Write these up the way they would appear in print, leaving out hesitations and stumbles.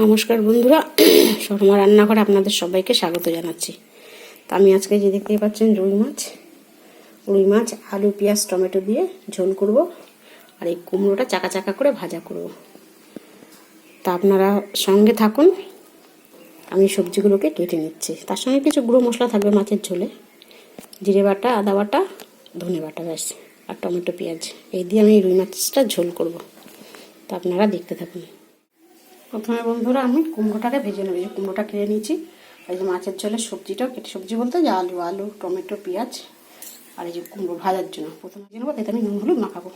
নমস্কার বন্ধুরা, শর্মা রান্নাঘরে আপনাদের সবাইকে স্বাগত জানাচ্ছি। তা আমি আজকে যে দেখতেই পাচ্ছেন রুই মাছ আলু পেঁয়াজ টমেটো দিয়ে ঝোল করব, আর এই কুমড়োটা চাকা চাকা করে ভাজা করব। তা আপনারা সঙ্গে থাকুন, আমি সবজিগুলোকে কেটে নিচ্ছি। তার সঙ্গে কিছু গুঁড়ো মশলা থাকবে মাছের ঝোলে, জিরে বাটা, আদা বাটা, ধনে বাটা, ব্যাস, আর টমেটো পেঁয়াজ, এই দিয়ে আমি রুই মাছটা ঝোল করব। তা আপনারা দেখতে থাকুন। প্রথমে বন্ধুরা আমি কুমড়োটাকে ভেজে নেব। যে কুমড়োটা কেটে নিয়েছি, এই যে মাছের ঝোলের সবজিটাও কেটে, সবজি বলতে যে আলু টমেটো পেঁয়াজ আর এই যে কুমড়ো ভাজার জন্য প্রথমে ভেজে নেবো। তাতে আমি নুন হলুদ মাখাবো।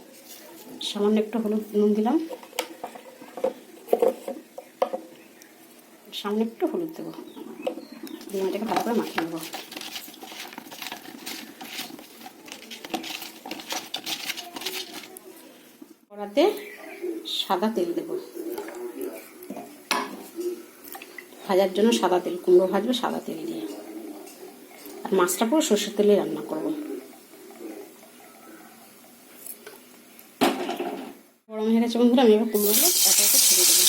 সামান্য একটু নুন দিলাম, সামনে একটু হলুদ দেবো, দিয়ে এটাকে ভালো করে মাখিয়ে নেবো। কড়াতে সাদা তেল দেবো, ভাজার জন্য সাদা তেল, কুমড়ো ভাজবো সাদা তেল দিয়ে। আর মাছটা পুরো সর্ষের তেলে রান্না করব। গরম হয়ে গেছে বন্ধুরা, আমি এবার কুমড়োগুলো একে একে ছেড়ে দেবো।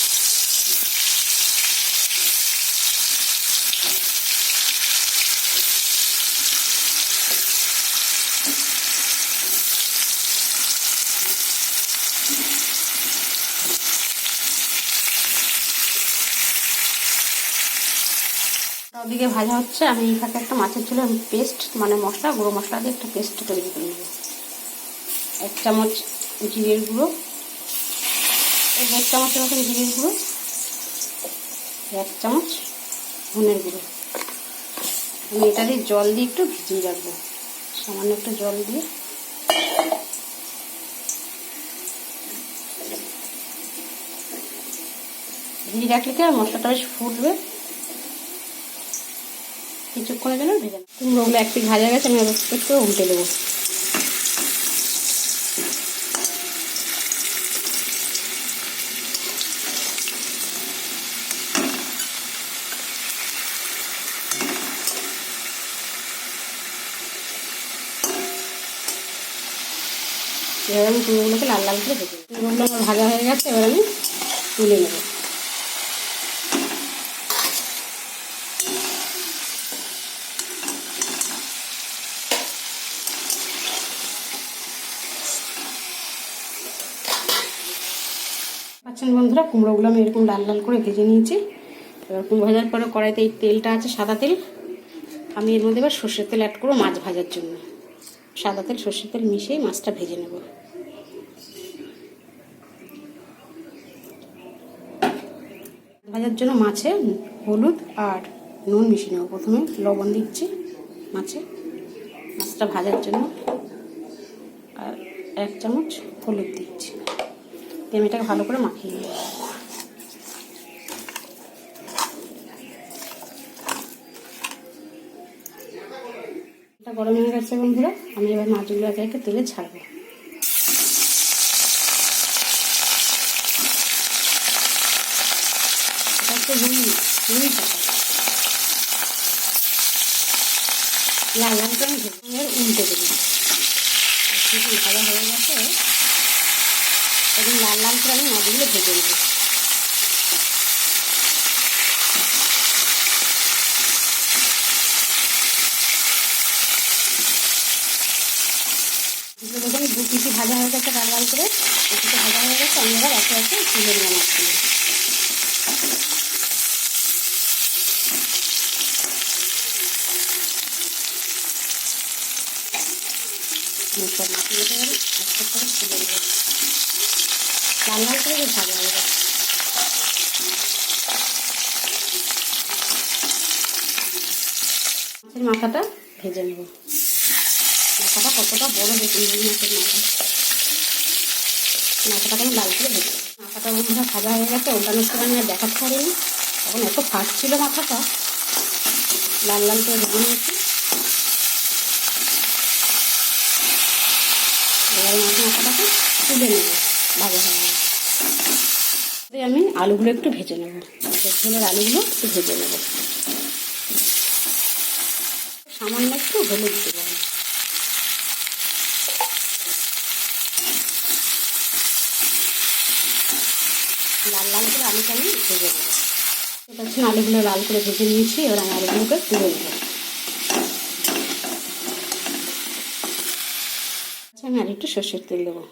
ওদিকে ভাজা হচ্ছে, আমি এই ফাঁকে একটা মাছের ঝোলের পেস্ট মানে মশলা, গুঁড়ো মশলা দিয়ে একটা পেস্ট তৈরি করে নেব। 1 চামচ জিরের গুঁড়ো, 1 চামচের মতন জিরের গুঁড়ো, 1 চামচ ধনের গুঁড়ো। আমি এটা দিয়ে জল দিয়ে একটু ভিজিয়ে রাখবো, সামান্য একটু জল দিয়ে। ভিজিয়ে রাখলে কি আর মশলাটা বেশ ফুটবে। কিছুক্ষণের জন্য ভেজে নেব। কুমড়োগুলো এক পিঠ ভাজা গেছে, আমি একটু উল্টে দেবো। এবার আমি কুমড়োগুলোকে লাল লাল করে ভেজে নেব। কুমড়োগুলো আমার ভাজা হয়ে গেছে, এবার আমি তুলে নেব। পাচ্ছেন বন্ধুরা, কুমড়োগুলো আমি এরকম লাল লাল করে ভেজে নিয়েছি। এবার কুমড়ো ভাজার পরে কড়াইতে এই তেলটা আছে, সাদা তেল, আমি এর মধ্যে এবার সর্ষের তেল অ্যাড করবো মাছ ভাজার জন্য। সাদা তেল সর্ষের তেল মিশিয়ে মাছটা ভেজে নেব। ভাজার জন্য মাছে হলুদ আর নুন মিশিয়ে নেব। প্রথমে লবণ দিচ্ছি মাছটা ভাজার জন্য, আর 1 চামচ হলুদ দিচ্ছি। আমি এটাকে ভালো করে মাখিয়ে নেব। এটা গরম হয়ে গেছে বন্ধুরা, আমি এবার মাছগুলো একে একে তেলে ছাড়বো। এটা হচ্ছে রুই চাকা, লাল লাল করে উল্টে দেবো। ভাজা হয়ে গেছে, এবং লাল লাল করে আমি মাছগুলো ভেজে নেব। দেখুন 2 পিসি ভাজা হয়ে গেছে, লাল লাল করে এদিকে ভাজা হয়ে গেছে। আমি এবার একে একে তুলে নেব মাছগুলো। সব মাছগুলোকে এবার এক করে তুলে নেব, লাল লাল করে ভাজা হয়ে গেছে। মাছের মাথাটা ভেজে নেব। মাথাটা কতটা বড় দেখুন, মাথাটাকে আমি লাল করে ভেজে নেব। মাথাটা বন্ধুরা ভাজা হয়ে গেছে, ওটানো করে আমি আর দেখাতে পারিনি, তখন এত ফাঁস ছিল মাথাটা। লাল লাল করে ভেজে নিয়েছি। এবার মাথাটাকে তুলে নেব, ভাজা হয়ে গেছে। আমি আলুগুলো একটু ভেজে নেব, ঝোলের আলুগুলো একটু ভেজে নেব। সামান্য একটু হলুদ দেবো, লাল লাল করে আলুটা আমি ভেজে নেব। দেখছেন আলুগুলো লাল করে ভেজে নিয়েছি, এবার আমি আলুগুলোকে তুলে নেব। আমি আর একটু সর্ষের তেল দেবো,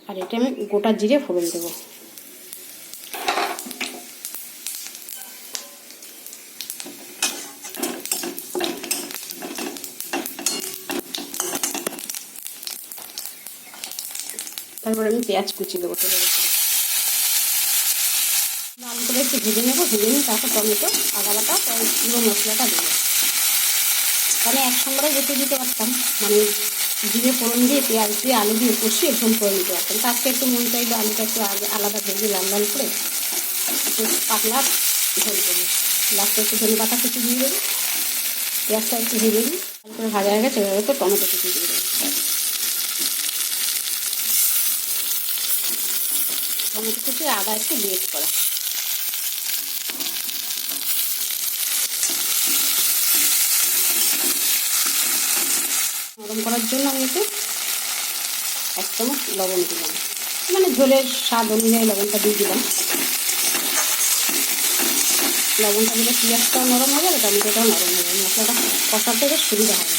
আর এটা আমি গোটা জিরে ফোড়ন দেবো। তারপরে আমি পেঁয়াজ কুচি দেবো তেলের উপরে, লাল করে একটু ভেজে নেবো। ভেজে নিয়ে তারপর টমেটো, আদা বাটা, পুরো মশলাটা দেবো। মানে একসঙ্গে যেতে দিতে পারতাম, মানে জিরে ফোড়ন দিয়ে পেঁয়াজ দিয়ে আলু দিয়ে কষিয়ে ঝোল করে নিতে পারতাম। তারপরে একটু মন চাইলে আলুটা একটু আলাদা ভেজে লাল লাল করে একটু পাতলা ঝোল করি। লাস্টে একটু ধনে পাতা কুচি দিয়ে দেবো, পেঁয়াজটা একটু ভেজে দিই, তারপরে ভাজা হয়ে গেছে, এবার একটু টমেটো কুচি দিয়ে দেবো। টমেটো কুচি আদা একটু গ্রেট করা। নরম করার জন্য আমি একটু 1 চামচ লবণ দিলাম, মানে ঝোলের স্বাদ অনুযায়ী লবণটা দিয়ে দিলাম। লবণটা দিলে পেঁয়াজটাও নরম হবে আর টমেটোটাও নরম হবে, মশলাটা কষাতে বেশ সুবিধা হবে।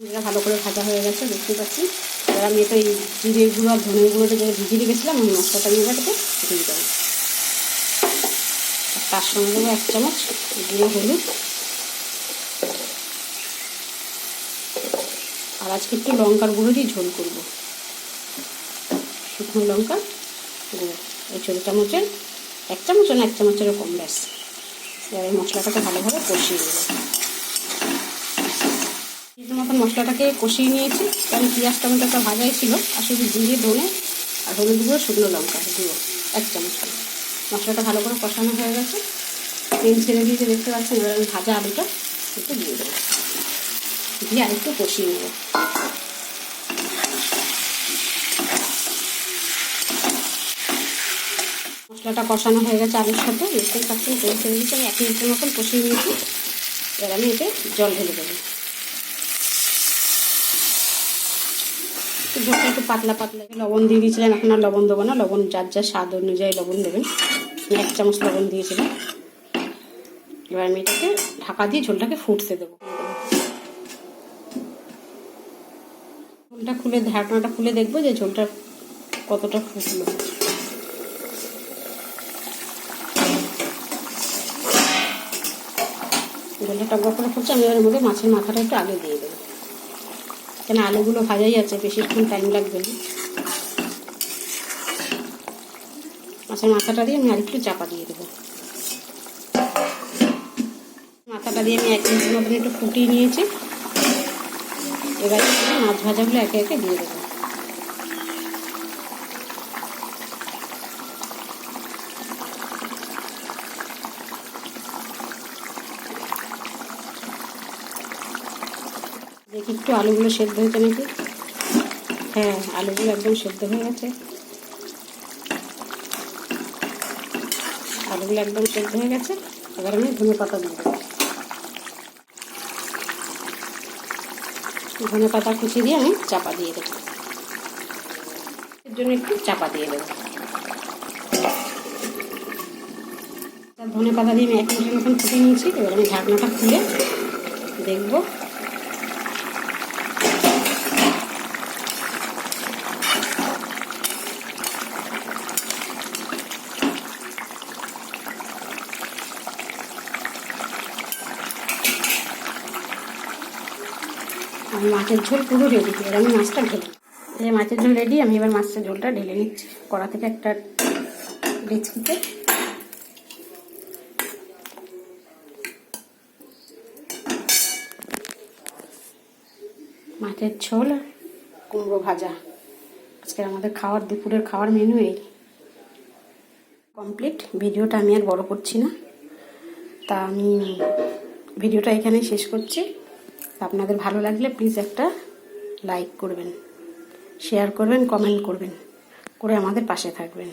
এটা ভালো করে ভাজা হয়ে গেছে, দেখতে পাচ্ছি। এবার আমি এটা এই জিরে গুঁড়ো আর ধনের গুঁড়োটা যেটা ভিজিয়ে রেখেছিলাম ওই মশলাটা নিয়ে এটাকে দিয়ে দেবো। তার সঙ্গে দেবো 1 চামচ জিরে হলুদ, আর আজকে একটু লঙ্কার গুঁড়ো দিয়ে ঝোল করবো, শুকনো লঙ্কার গুঁড়ো। এই ছোটো চামচের 1 চামচ না 1 চামচেরও কম ব্যাস। এবার এই মশলাটাকে ভালোভাবে কষিয়ে দেবো। কিছুর মতন মশলাটাকে কষিয়ে নিয়েছি, কারণ পেঁয়াজ টমেটোটা ভাজাই ছিল, আর শুধু জিরে ধনে আর হলুদ গুঁড়ো শুকনো লঙ্কা গুঁড়ো 1 চামচ। মশলাটা ভালো করে কষানো হয়ে গেছে, তেল ছেড়ে দিয়েছে দেখতে পাচ্ছেন। এবার আমি ভাজা আলুটা একটু দিয়ে দেবো, দিয়ে আর একটু কষিয়ে নেব। মশলাটা কষানো হয়ে গেছে আলুর সাথে, দেখতেই পাচ্ছেন তেল ছেড়ে দিয়েছি। আমি 1 মিনিটের মতন কষিয়ে নিয়েছি। এবার আমি এতে জল ঢেলে দেবো। ঝোলটা একটু পাতলা পাতলা। লবণ দিয়ে দিয়েছিলাম, এখন আর লবণ দেবো না, লবণ যার যার স্বাদ অনুযায়ী লবণ দেবেন। 1 চামচ লবণ দিয়েছিলাম। এবার আমি এটাকে ঢাকা দিয়ে ঝোলটাকে ফুটতে দেবো। ঝোলটা খুলে, ঢাকনাটা খুলে দেখবো যে ঝোলটা কতটা ফুটলো। ঝোলটা টকবক করে ফুটছে। আমি এর মধ্যে মাছের মাথাটা একটু আগে দিয়ে দেবো, কেন আলুগুলো ভাজাই আছে, বেশিক্ষণ টাইম লাগবে না। মাছের মাথাটা দিয়ে আমি আরেকটু চাপা দিয়ে দেবো। মাথাটা দিয়ে আমি 1 মিনিটের মতন একটু ফুটিয়ে নিয়েছি। এবার মাছ ভাজাগুলো একে একে দিয়ে দেবো। দেখি একটু আলুগুলো সেদ্ধ হয়েছে নাকি। হ্যাঁ, আলুগুলো একদম সেদ্ধ হয়ে গেছে। আলুগুলো একদম সেদ্ধ হয়ে গেছে। এবার আমি ধনে পাতা দিয়ে দেবো। ধনে পাতা কুচি দিয়ে আমি চাপা দিয়ে দেবো। এর জন্য একটু চাপা দিয়ে দেবো। ধনে পাতা দিয়ে আমি 1 মিনিটের মতন ফুটিয়ে নিয়েছি। এবার আমি ঢাকনাটা খুলে দেখবো। আমি মাছের ঝোল পুরো রেডি। এবার আমি মাছটা ঢেলে, এই মাছের ঝোল রেডি। আমি এবার মাছের ঝোলটা ঢেলে নিচ্ছি কড়া থেকে একটা ডেচকিতে। মাছের ঝোল আর কুমড়ো ভাজা আজকে আমাদের দুপুরের খাওয়ার মেনু এই কমপ্লিট। ভিডিওটা আমি আর বড় করছি না, তা আমি ভিডিওটা এখানেই শেষ করছি। আপনাদের ভালো লাগলে প্লিজ একটা লাইক করবেন, শেয়ার করবেন, কমেন্ট করবেন, করে আমাদের পাশে থাকবেন।